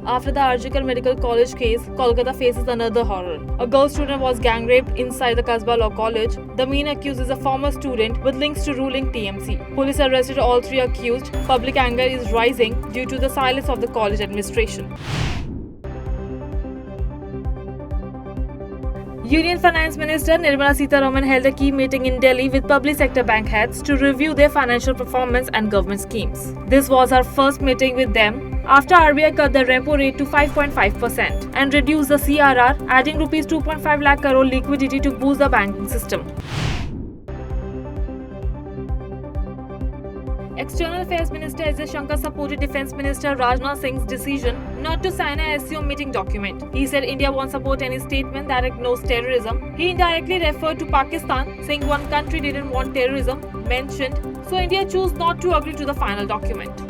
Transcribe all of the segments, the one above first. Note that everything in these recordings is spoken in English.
After the Arjikar Medical College case, Kolkata faces another horror. A girl student was gang raped inside the Kasba Law College. The main accused is a former student with links to ruling TMC. Police arrested all three accused. Public anger is rising due to the silence of the college administration. Union Finance Minister Nirmala Sitharaman held a key meeting in Delhi with public sector bank heads to review their financial performance and government schemes. This was her first meeting with them after RBI cut the repo rate to 5.5% and reduced the CRR, adding Rs 2.5 lakh crore liquidity to boost the banking system. External Affairs Minister S. Shankar supported Defence Minister Rajnath Singh's decision not to sign a SCO meeting document. He said India won't support any statement that ignores terrorism. He indirectly referred to Pakistan, saying one country didn't want terrorism mentioned, so India chose not to agree to the final document.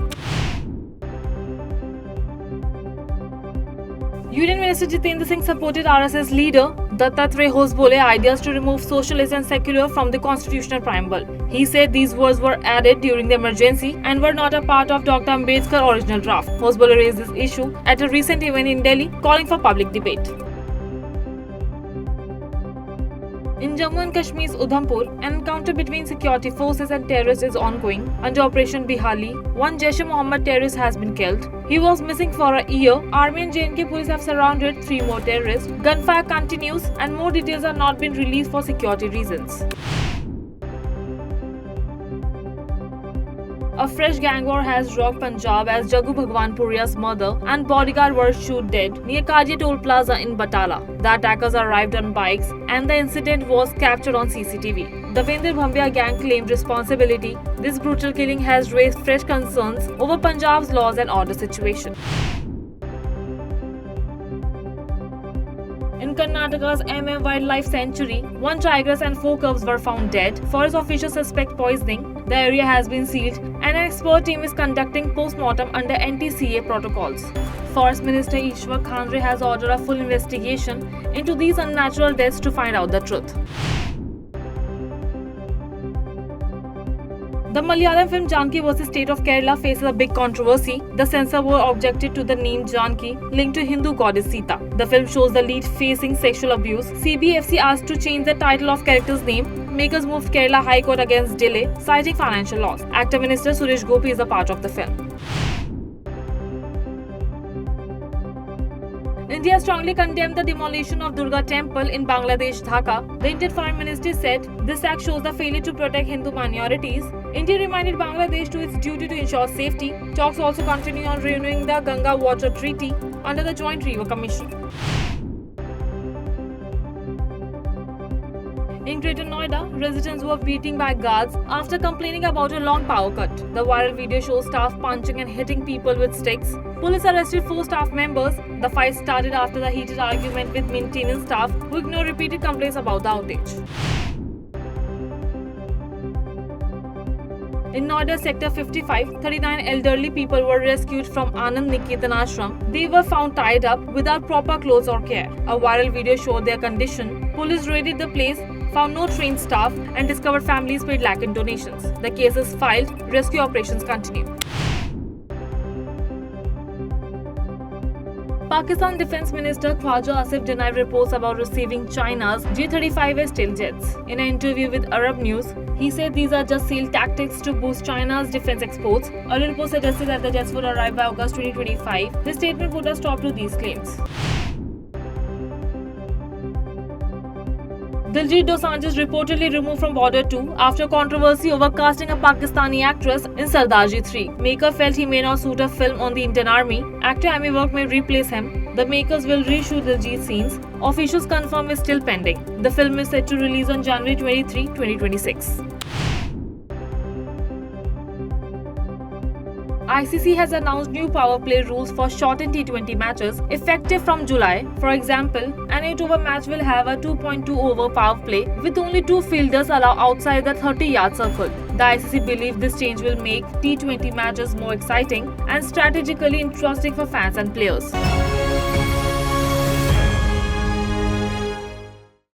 Union Minister Jitendra Singh supported RSS leader Dattatreya Hosbole ideas to remove socialist and secular from the constitutional preamble. He said these words were added during the emergency and were not a part of Dr. Ambedkar's original draft. Hosbole raised this issue at a recent event in Delhi, calling for public debate. In Jammu and Kashmir's Udhampur, an encounter between security forces and terrorists is ongoing. Under Operation Bihali, one Jaish-e-Mohammed terrorist has been killed. He was missing for a year. Army and J&K police have surrounded 3 more terrorists. Gunfire continues and more details are not being released for security reasons. A fresh gang war has rocked Punjab as Jaggu Bhagwanpuria's mother and bodyguard were shot dead near Kadia Toll Plaza in Batala. The attackers arrived on bikes and the incident was captured on CCTV. The Vendra Bhambia gang claimed responsibility. This brutal killing has raised fresh concerns over Punjab's laws and order situation. In Karnataka's MM Wildlife Sanctuary, 1 tigress and 4 cubs were found dead. Forest officials suspect poisoning. The area has been sealed and an expert team is conducting post-mortem under NTCA protocols. Forest Minister Ishwar Khandre has ordered a full investigation into these unnatural deaths to find out the truth. The Malayalam film Janki vs State of Kerala faces a big controversy. The censor board objected to the name Janki linked to Hindu goddess Sita. The film shows the lead facing sexual abuse. CBFC asked to change the title of character's name. Makers moved Kerala High Court against delay, citing financial loss. Actor Minister Suresh Gopi is a part of the film. India strongly condemned the demolition of Durga Temple in Bangladesh, Dhaka. The Indian Foreign Ministry said this act shows the failure to protect Hindu minorities. India reminded Bangladesh to its duty to ensure safety. Talks also continue on renewing the Ganga Water Treaty under the Joint River Commission. In Greater Noida, residents were beaten by guards after complaining about a long power cut. The viral video shows staff punching and hitting people with sticks. Police arrested 4 staff members. The fight started after the heated argument with maintenance staff who ignored repeated complaints about the outage. In Noida Sector 55, 39 elderly people were rescued from Anand Niketan Ashram. They were found tied up without proper clothes or care. A viral video showed their condition. Police raided the place, found no trained staff and discovered families paid lack in donations. The case is filed. Rescue operations continue. Pakistan Defence Minister Khwaja Asif denied reports about receiving China's J-35 stealth jets. In an interview with Arab News, he said these are just SEAL tactics to boost China's defense exports. Earlier reports suggested that the jets would arrive by August 2025. His statement put a stop to these claims. Diljit Dosanjh is reportedly removed from Border 2 after controversy over casting a Pakistani actress in Sardaji 3. Maker felt he may not suit a film on the Indian Army. Actor Amy Work may replace him. The makers will reshoot Diljit scenes. Officials confirm is still pending. The film is set to release on January 23, 2026. ICC has announced new power play rules for shortened T20 matches effective from July. For example, an 8-over match will have a 2.2-over power play with only 2 fielders allowed outside the 30-yard circle. The ICC believe this change will make T20 matches more exciting and strategically interesting for fans and players.